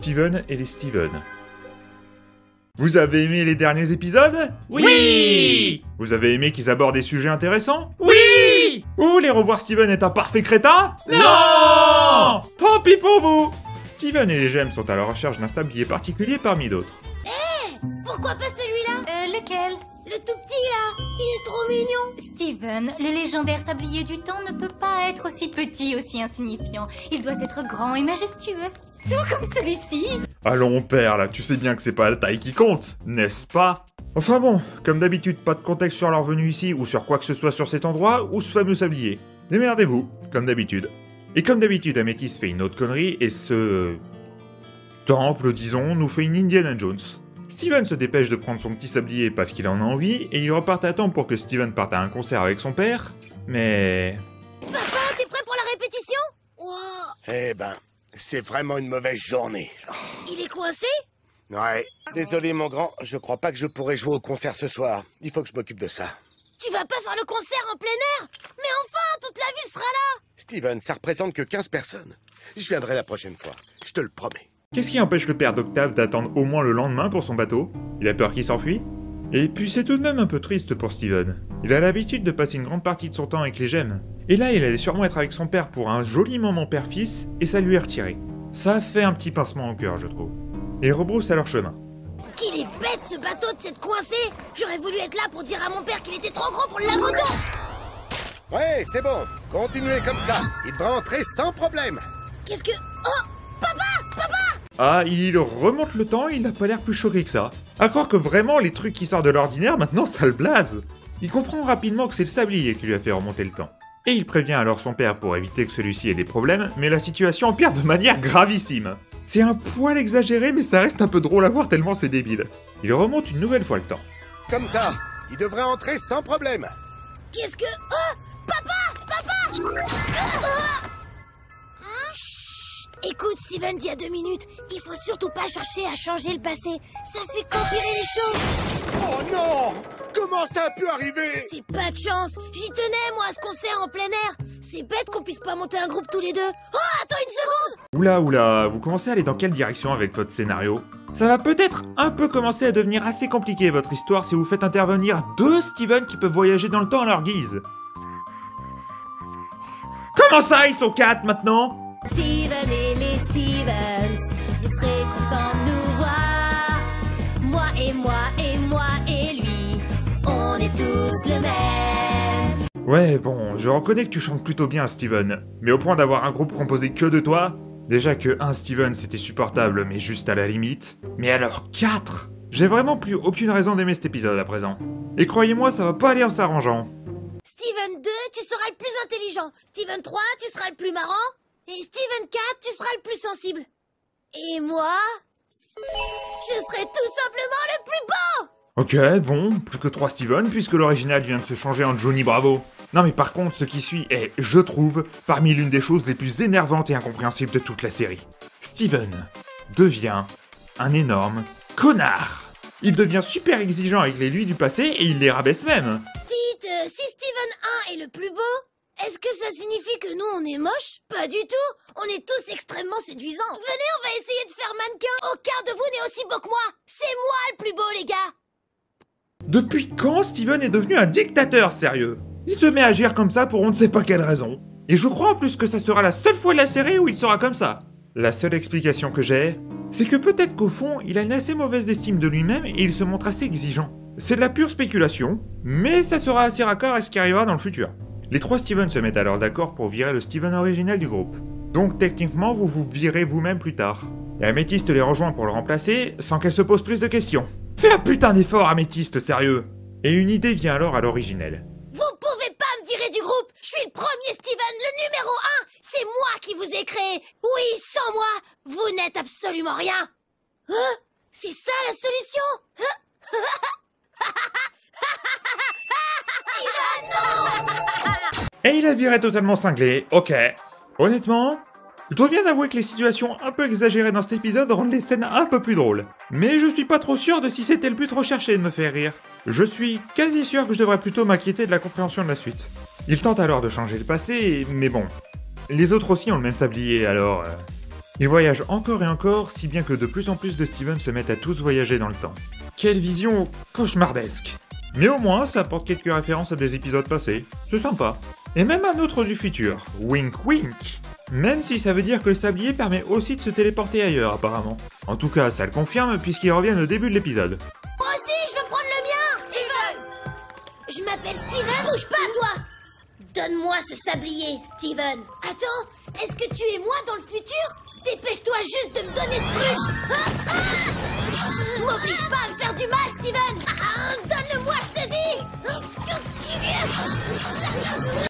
Steven et les Steven. Vous avez aimé les derniers épisodes? Oui! Vous avez aimé qu'ils abordent des sujets intéressants? Oui! Vous voulez revoir Steven est un parfait crétin? Non! Tant pis pour vous! Steven et les gemmes sont à la recherche d'un sablier particulier parmi d'autres. Pourquoi pas celui-là? Lequel? Le tout petit là. Il est trop mignon. Steven, le légendaire sablier du temps ne peut pas être aussi petit, aussi insignifiant. Il doit être grand et majestueux. Tout comme celui-ci. Allons père, là, tu sais bien que c'est pas la taille qui compte, n'est-ce pas? Enfin bon, comme d'habitude, pas de contexte sur leur venue ici ou sur quoi que ce soit sur cet endroit ou ce fameux sablier. Démerdez-vous, comme d'habitude. Et comme d'habitude, Améthyste fait une autre connerie et ce... temple, disons, nous fait une Indiana Jones. Steven se dépêche de prendre son petit sablier parce qu'il en a envie et il repart à temps pour que Steven parte à un concert avec son père, mais... Papa, t'es prêt pour la répétition? Wow. Eh ben, c'est vraiment une mauvaise journée. Il est coincé? Ouais. Désolé mon grand, je crois pas que je pourrai jouer au concert ce soir. Il faut que je m'occupe de ça. Tu vas pas faire le concert en plein air? Mais enfin, toute la ville sera là. Steven, ça représente que 15 personnes. Je viendrai la prochaine fois, je te le promets. Qu'est-ce qui empêche le père d'Octave d'attendre au moins le lendemain pour son bateau? Il a peur qu'il s'enfuit? Et puis c'est tout de même un peu triste pour Steven. Il a l'habitude de passer une grande partie de son temps avec les gemmes. Et là, il allait sûrement être avec son père pour un joli moment père-fils, et ça lui est retiré. Ça fait un petit pincement au cœur, je trouve. Et ils rebroussent à leur chemin. Qu'il est bête ce bateau de s'être coincé. J'aurais voulu être là pour dire à mon père qu'il était trop gros pour le lave-auto. Ouais, c'est bon. Continuez comme ça. Il devrait entrer sans problème. Qu'est-ce que... Oh, papa! Ah, il remonte le temps, il a pas l'air plus choqué que ça. À croire que vraiment, les trucs qui sortent de l'ordinaire, maintenant, ça le blase. Il comprend rapidement que c'est le sablier qui lui a fait remonter le temps. Et il prévient alors son père pour éviter que celui-ci ait des problèmes, mais la situation empire de manière gravissime. C'est un poil exagéré, mais ça reste un peu drôle à voir tellement c'est débile. Il remonte une nouvelle fois le temps. Comme ça, il devrait entrer sans problème. Qu'est-ce que... Oh, papa! Écoute, Steven dit à 2 minutes, il faut surtout pas chercher à changer le passé. Ça fait qu'empirer les choses. Oh non! Comment ça a pu arriver? C'est pas de chance. J'y tenais, moi, à ce concert en plein air. C'est bête qu'on puisse pas monter un groupe tous les deux. Oh, attends une seconde! Oula, vous commencez à aller dans quelle direction avec votre scénario? Ça va peut-être un peu commencer à devenir assez compliqué votre histoire si vous faites intervenir 2 Steven qui peuvent voyager dans le temps à leur guise. Comment ça, ils sont 4 maintenant? Steven et les Stevens, ils seraient contents de nous voir. Moi et lui, on est tous le même. Ouais, bon, je reconnais que tu chantes plutôt bien, Steven. Mais au point d'avoir un groupe composé que de toi? Déjà que un Steven c'était supportable, mais juste à la limite. Mais alors 4? J'ai vraiment plus aucune raison d'aimer cet épisode à présent. Et croyez-moi, ça va pas aller en s'arrangeant. Steven 2, tu seras le plus intelligent. Steven 3, tu seras le plus marrant. Et Steven 4, tu seras le plus sensible. Et moi, je serai tout simplement le plus beau! Ok, bon, plus que 3 Steven, puisque l'original vient de se changer en Johnny Bravo. Non mais par contre, ce qui suit est, je trouve, parmi l'une des choses les plus énervantes et incompréhensibles de toute la série. Steven devient un énorme connard. Il devient super exigeant avec les lui du passé et il les rabaisse même. Dites, si Steven 1 est le plus beau, est-ce que ça signifie que nous on est moches? Pas du tout. On est tous extrêmement séduisants. Venez, on va essayer de faire mannequin. Aucun de vous n'est aussi beau que moi. C'est moi le plus beau, les gars. Depuis quand Steven est devenu un dictateur, sérieux? Il se met à agir comme ça pour on ne sait pas quelle raison. Et je crois en plus que ça sera la seule fois de la série où il sera comme ça. La seule explication que j'ai, c'est que peut-être qu'au fond, il a une assez mauvaise estime de lui-même et il se montre assez exigeant. C'est de la pure spéculation, mais ça sera assez raccord à ce qui arrivera dans le futur. Les 3 Steven se mettent alors d'accord pour virer le Steven original du groupe. Donc techniquement, vous vous virez vous-même plus tard. Et Améthyste les rejoint pour le remplacer, sans qu'elle se pose plus de questions. Fais un putain d'effort, Améthyste, sérieux! Et une idée vient alors à l'originel. Vous pouvez pas me virer du groupe. Je suis le premier Steven, le numéro 1. C'est moi qui vous ai créé. Oui, sans moi, vous n'êtes absolument rien. Hein? C'est ça la solution? Hein? Et il a viré totalement cinglé, ok. Honnêtement, je dois bien avouer que les situations un peu exagérées dans cet épisode rendent les scènes un peu plus drôles. Mais je suis pas trop sûr de si c'était le but recherché de me faire rire. Je suis quasi sûr que je devrais plutôt m'inquiéter de la compréhension de la suite. Il tente alors de changer le passé, mais bon. Les autres aussi ont le même sablier, alors... Il voyage encore et encore, si bien que de plus en plus de Steven se mettent à tous voyager dans le temps. Quelle vision cauchemardesque! Mais au moins, ça apporte quelques références à des épisodes passés, c'est sympa. Et même un autre du futur, wink wink. Même si ça veut dire que le sablier permet aussi de se téléporter ailleurs apparemment. En tout cas, ça le confirme puisqu'ils reviennent au début de l'épisode. Moi aussi, je veux prendre le mien! Steven! Je m'appelle Steven, bouge pas, toi! Donne-moi ce sablier, Steven. Attends, est-ce que tu es moi dans le futur? Dépêche-toi juste de me donner ce truc! M'oblige pas à me faire du mal, Steven! Donne-le-moi, je te dis!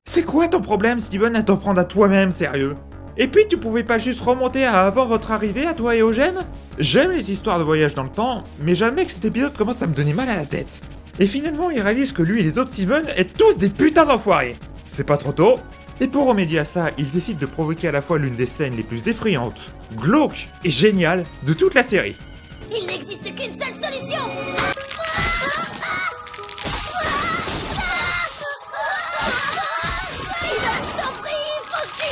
C'est quoi ton problème, Steven, à t'en prendre à toi-même, sérieux? Et puis tu pouvais pas juste remonter à avant votre arrivée, à toi et aux gemmes? J'aime les histoires de voyage dans le temps, mais jamais que cet épisode commence à me donner mal à la tête. Et finalement, il réalise que lui et les autres Steven est tous des putains d'enfoirés. C'est pas trop tôt. Et pour remédier à ça, il décide de provoquer à la fois l'une des scènes les plus effrayantes, glauques et géniales de toute la série. Il n'existe qu'une seule solution! Steven, je t'en prie, faut que tu...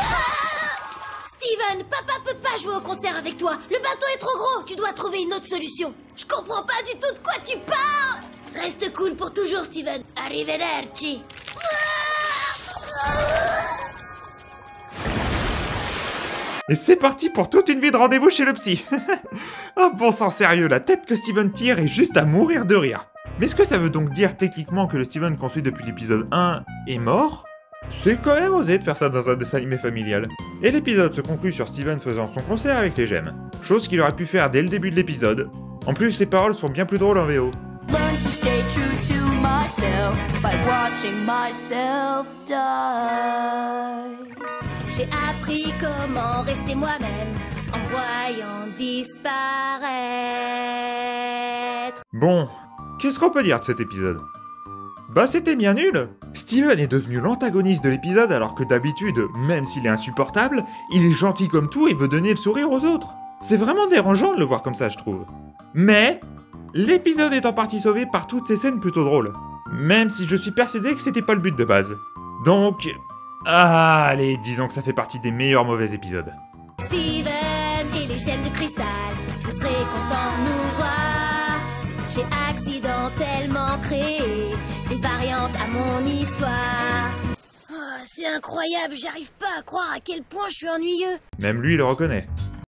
Steven, papa peut pas jouer au concert avec toi. Le bateau est trop gros, tu dois trouver une autre solution. Je comprends pas du tout de quoi tu parles. Reste cool pour toujours, Steven. Arrivederci. Et c'est parti pour toute une vie de rendez-vous chez le psy. Oh bon sang sérieux, la tête que Steven tire est juste à mourir de rire. Mais est-ce que ça veut donc dire techniquement que le Steven qu'on suit depuis l'épisode 1 est mort? C'est quand même osé de faire ça dans un dessin animé familial. Et l'épisode se conclut sur Steven faisant son concert avec les gemmes. Chose qu'il aurait pu faire dès le début de l'épisode. En plus, les paroles sont bien plus drôles en VO. Learn to stay true to myself by watching myself die. J'ai appris comment rester moi-même en voyant disparaître. Bon, qu'est-ce qu'on peut dire de cet épisode? Bah c'était bien nul. Steven est devenu l'antagoniste de l'épisode alors que d'habitude, même s'il est insupportable, il est gentil comme tout et veut donner le sourire aux autres. C'est vraiment dérangeant de le voir comme ça, je trouve. Mais l'épisode est en partie sauvé par toutes ces scènes plutôt drôles. Même si je suis persuadé que c'était pas le but de base. Donc... allez, disons que ça fait partie des meilleurs mauvais épisodes. Steven et les gemmes de cristal, vous serez contents de nous voir. J'ai accidentellement créé des variantes à mon histoire. Oh, c'est incroyable, j'arrive pas à croire à quel point je suis ennuyeux. Même lui le reconnaît.